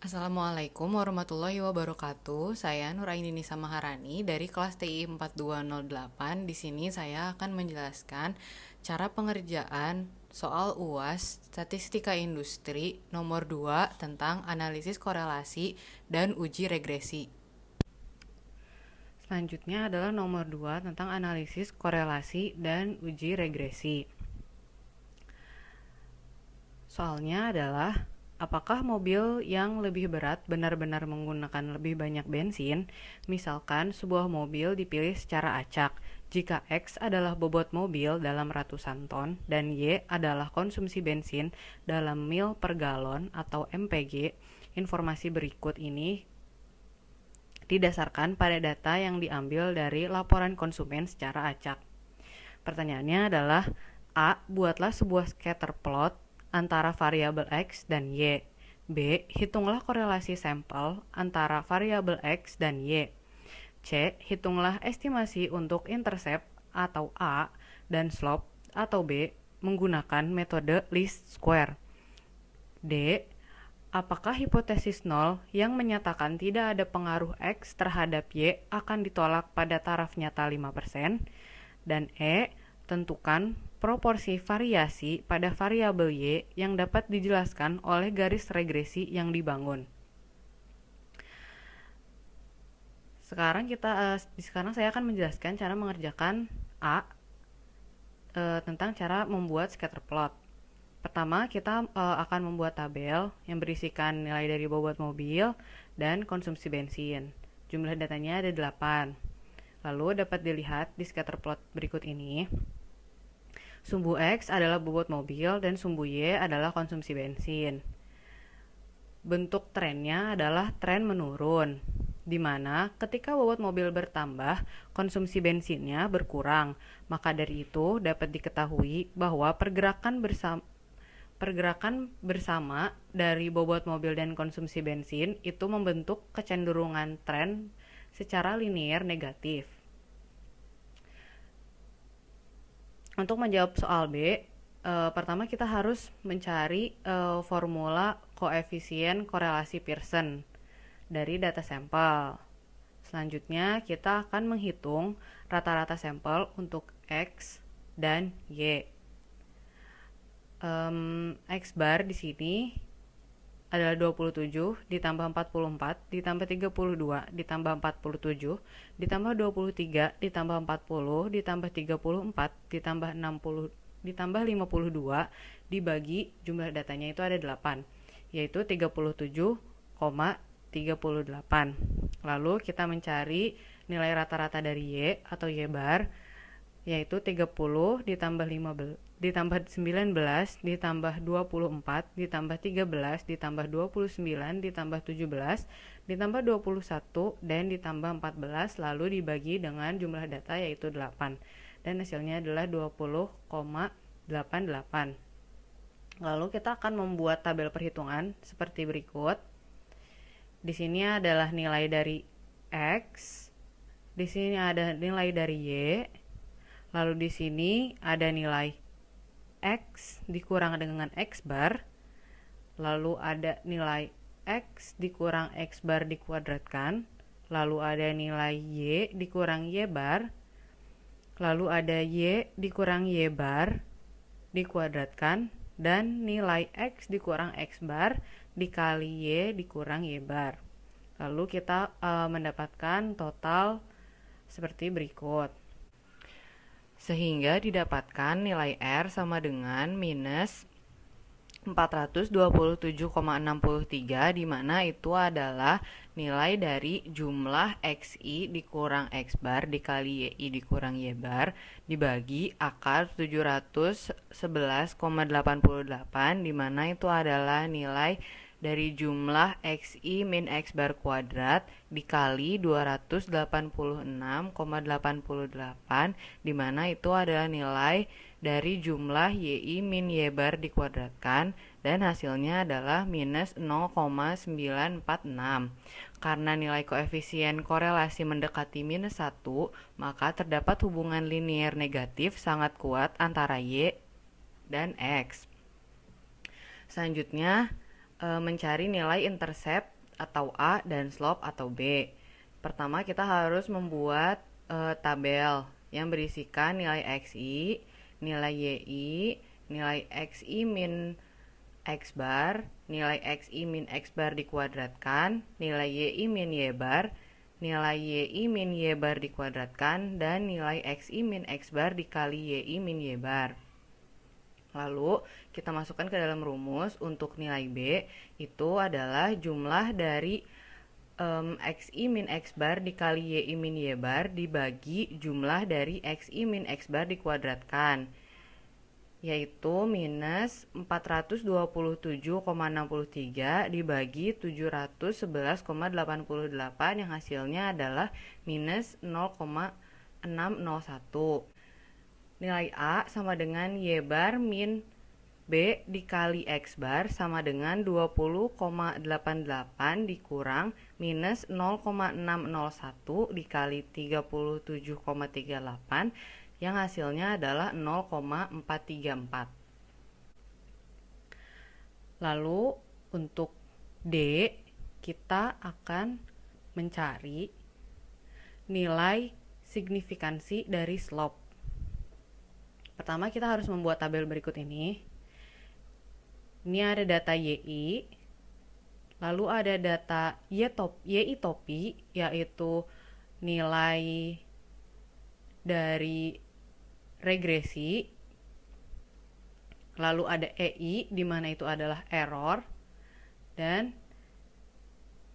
Assalamualaikum warahmatullahi wabarakatuh. Saya Nuraini Nisa Maharani dari kelas TI 4208. Di sini saya akan menjelaskan cara pengerjaan soal UAS Statistika Industri nomor 2 tentang analisis korelasi dan uji regresi. Selanjutnya adalah nomor 2 tentang analisis korelasi dan uji regresi. Soalnya adalah, apakah mobil yang lebih berat benar-benar menggunakan lebih banyak bensin? Misalkan sebuah mobil dipilih secara acak. Jika X adalah bobot mobil dalam ratusan ton dan Y adalah konsumsi bensin dalam mil per galon atau MPG, informasi berikut ini didasarkan pada data yang diambil dari laporan konsumen secara acak. Pertanyaannya adalah, A. Buatlah sebuah scatter plot antara variabel X dan Y. B. Hitunglah korelasi sampel antara variabel X dan Y. C. Hitunglah estimasi untuk intercept atau A dan slope atau B menggunakan metode least square. D. Apakah hipotesis nol yang menyatakan tidak ada pengaruh X terhadap Y akan ditolak pada taraf nyata 5%? Dan E. Tentukan proporsi variasi pada variabel Y yang dapat dijelaskan oleh garis regresi yang dibangun. Sekarang saya akan menjelaskan cara mengerjakan A tentang cara membuat scatter plot. Pertama, kita akan membuat tabel yang berisikan nilai dari bobot mobil dan konsumsi bensin. Jumlah datanya ada 8. Lalu dapat dilihat di scatter plot berikut ini. Sumbu X adalah bobot mobil dan sumbu Y adalah konsumsi bensin. Bentuk trennya adalah tren menurun, di mana ketika bobot mobil bertambah, konsumsi bensinnya berkurang. Maka dari itu dapat diketahui bahwa pergerakan bersama dari bobot mobil dan konsumsi bensin itu membentuk kecenderungan tren secara linear negatif. Untuk menjawab soal B, pertama kita harus mencari formula koefisien korelasi Pearson dari data sampel. Selanjutnya kita akan menghitung rata-rata sampel untuk X dan Y. X bar di sini adalah 27 ditambah 44 ditambah 32 ditambah 47 ditambah 23 ditambah 40 ditambah 34 ditambah 60 ditambah 52 dibagi jumlah datanya itu ada 8, yaitu 37,38. Lalu kita mencari nilai rata-rata dari Y atau Y bar, yaitu 30 ditambah 15 ditambah 19 ditambah 24 ditambah 13 ditambah 29 ditambah 17 ditambah 21 dan ditambah 14, lalu dibagi dengan jumlah data yaitu 8, dan hasilnya adalah 20,88. Lalu kita akan membuat tabel perhitungan seperti berikut. Di sini adalah nilai dari X, di sini ada nilai dari Y, lalu di sini ada nilai X dikurang dengan X bar, lalu ada nilai X dikurang X bar dikuadratkan, lalu ada nilai Y dikurang Y bar, lalu ada Y dikurang Y bar dikuadratkan, dan nilai X dikurang X bar dikali Y dikurang Y bar. Lalu kita mendapatkan total seperti berikut. Sehingga didapatkan nilai R sama dengan minus 427,63, di mana itu adalah nilai dari jumlah XI dikurang X bar dikali YI dikurang Y bar dibagi akar 711,88, di mana itu adalah nilai dari jumlah XI min X bar kuadrat dikali 286,88, di mana itu adalah nilai dari jumlah YI min Y bar dikuadratkan, dan hasilnya adalah minus 0,946. Karena nilai koefisien korelasi mendekati minus 1, maka terdapat hubungan linier negatif sangat kuat antara Y dan X. Selanjutnya, mencari nilai intercept atau A dan slope atau B. Pertama kita harus membuat tabel yang berisikan nilai XI, nilai YI, nilai XI min X bar, nilai XI min X bar dikuadratkan, nilai YI min Y bar, nilai YI min Y bar dikuadratkan, dan nilai XI min X bar dikali YI min Y bar. Lalu kita masukkan ke dalam rumus untuk nilai B itu adalah jumlah dari XI min X bar dikali YI min Y bar dibagi jumlah dari XI min X bar dikuadratkan, yaitu minus 427,63 dibagi 711,88 yang hasilnya adalah minus 0,601. Nilai A sama dengan Y bar min B dikali X bar sama dengan 20,88 dikurang minus 0,601 dikali 37,38 yang hasilnya adalah 0,434. Lalu untuk D kita akan mencari nilai signifikansi dari slope. Pertama kita harus membuat tabel berikut ini. Ini ada data YI, lalu ada data YI topi, yaitu nilai dari regresi. Lalu ada EI, di mana itu adalah error, dan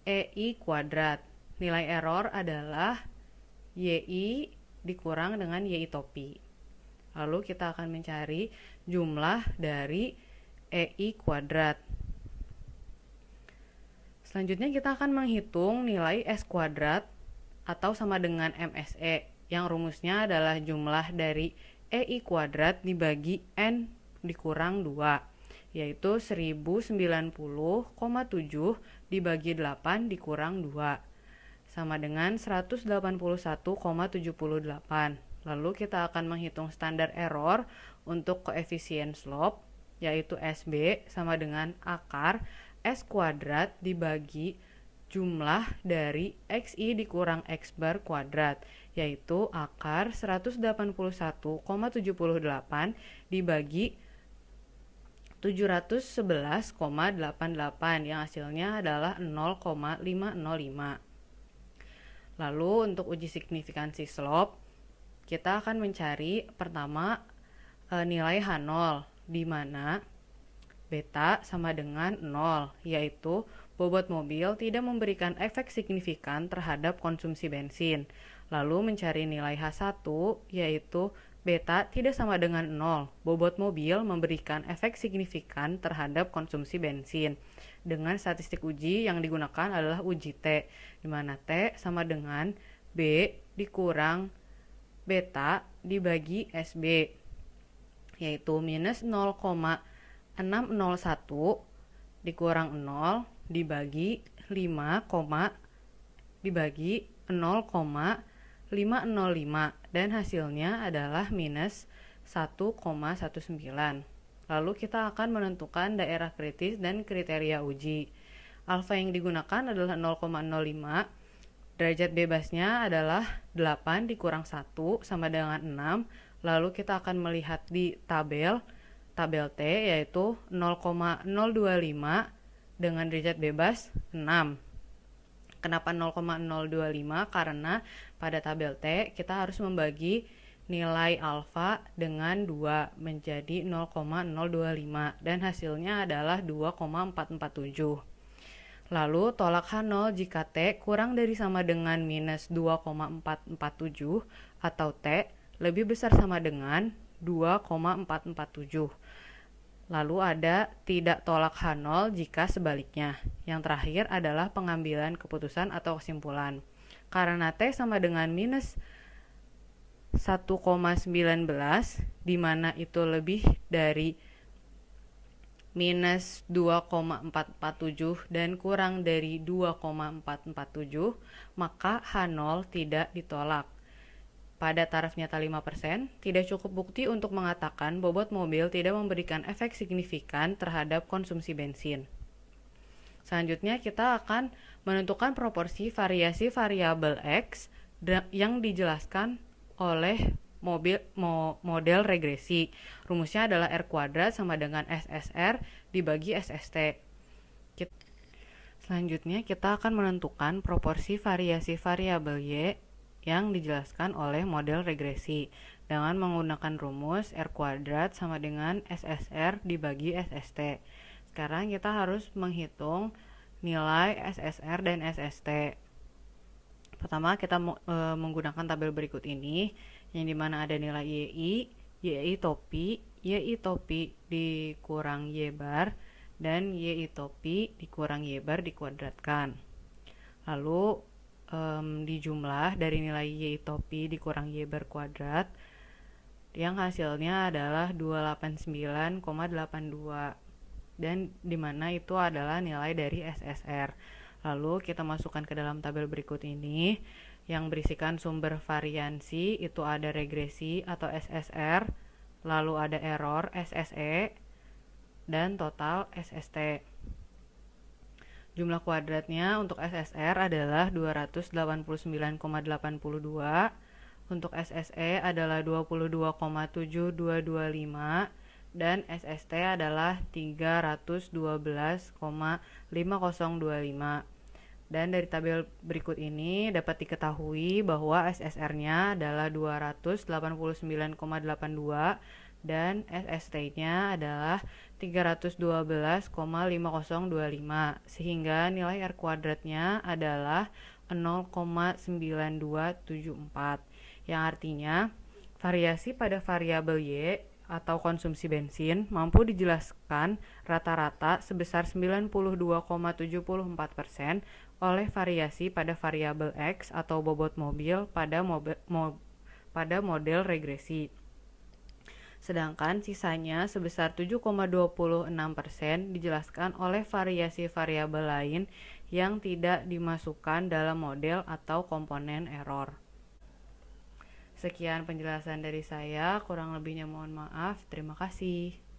EI kuadrat. Nilai error adalah YI dikurang dengan YI topi. Lalu kita akan mencari jumlah dari EI kuadrat. Selanjutnya kita akan menghitung nilai S kuadrat atau sama dengan MSE, yang rumusnya adalah jumlah dari EI kuadrat dibagi N dikurang 2, yaitu 1090,7 dibagi 8 dikurang 2, sama dengan 181,78. Lalu kita akan menghitung standar error untuk koefisien slope, yaitu SB sama dengan akar S kuadrat dibagi jumlah dari XI dikurang X bar kuadrat, yaitu akar 181,78 dibagi 711,88 yang hasilnya adalah 0,505. Lalu untuk uji signifikansi slope kita akan mencari pertama nilai H0, di mana beta sama dengan 0, yaitu bobot mobil tidak memberikan efek signifikan terhadap konsumsi bensin. Lalu mencari nilai H1, yaitu beta tidak sama dengan 0, bobot mobil memberikan efek signifikan terhadap konsumsi bensin. Dengan statistik uji yang digunakan adalah uji T, di mana T sama dengan B dikurang beta dibagi SB, yaitu minus 0,601 dikurang 0 dibagi 5, dibagi 0,505, dan hasilnya adalah minus 1,19. Lalu kita akan menentukan daerah kritis dan kriteria uji. Alfa yang digunakan adalah 0,05, derajat bebasnya adalah 8 dikurang 1 sama dengan 6. Lalu kita akan melihat di tabel T, yaitu 0,025 dengan derajat bebas 6. Kenapa 0,025? Karena pada tabel T kita harus membagi nilai alfa dengan 2 menjadi 0,025 dan hasilnya adalah 2,447. Lalu tolak H0 jika T kurang dari sama dengan minus 2,447 atau T lebih besar sama dengan 2,447. Lalu ada tidak tolak H0 jika sebaliknya. Yang terakhir adalah pengambilan keputusan atau kesimpulan. Karena T sama dengan minus 1,19, di mana itu lebih dari minus 2,447 dan kurang dari 2,447, maka H0 tidak ditolak. Pada taraf nyata 5%, tidak cukup bukti untuk mengatakan bobot mobil tidak memberikan efek signifikan terhadap konsumsi bensin. Selanjutnya kita akan menentukan proporsi variasi variabel X yang dijelaskan oleh model regresi. Rumusnya adalah R kuadrat sama dengan SSR dibagi SST. Selanjutnya kita akan menentukan proporsi variasi variabel Y yang dijelaskan oleh model regresi dengan menggunakan rumus R kuadrat sama dengan SSR dibagi SST. Sekarang kita harus menghitung nilai SSR dan SST. Pertama kita menggunakan tabel berikut ini, yang dimana ada nilai YI topi dikurang Y bar, dan YI topi dikurang Y bar dikuadratkan. Lalu dijumlah dari nilai Y topi dikurang Y bar kuadrat, yang hasilnya adalah 289,82, dan dimana itu adalah nilai dari SSR. Lalu kita masukkan ke dalam tabel berikut ini yang berisikan sumber variansi, itu ada regresi atau SSR, lalu ada error SSE, dan total SST. Jumlah kuadratnya untuk SSR adalah 289,82, untuk SSE adalah 22,7225, dan SST adalah 312,5025. Dan dari tabel berikut ini dapat diketahui bahwa SSR-nya adalah 289,82 dan SST-nya adalah 312,5025, sehingga nilai R kuadratnya adalah 0,9274, yang artinya variasi pada variabel Y atau konsumsi bensin mampu dijelaskan rata-rata sebesar 92,74% oleh variasi pada variabel X atau bobot mobil pada model regresi. Sedangkan sisanya sebesar 7,26% dijelaskan oleh variasi variabel lain yang tidak dimasukkan dalam model atau komponen error. Sekian penjelasan dari saya, kurang lebihnya mohon maaf. Terima kasih.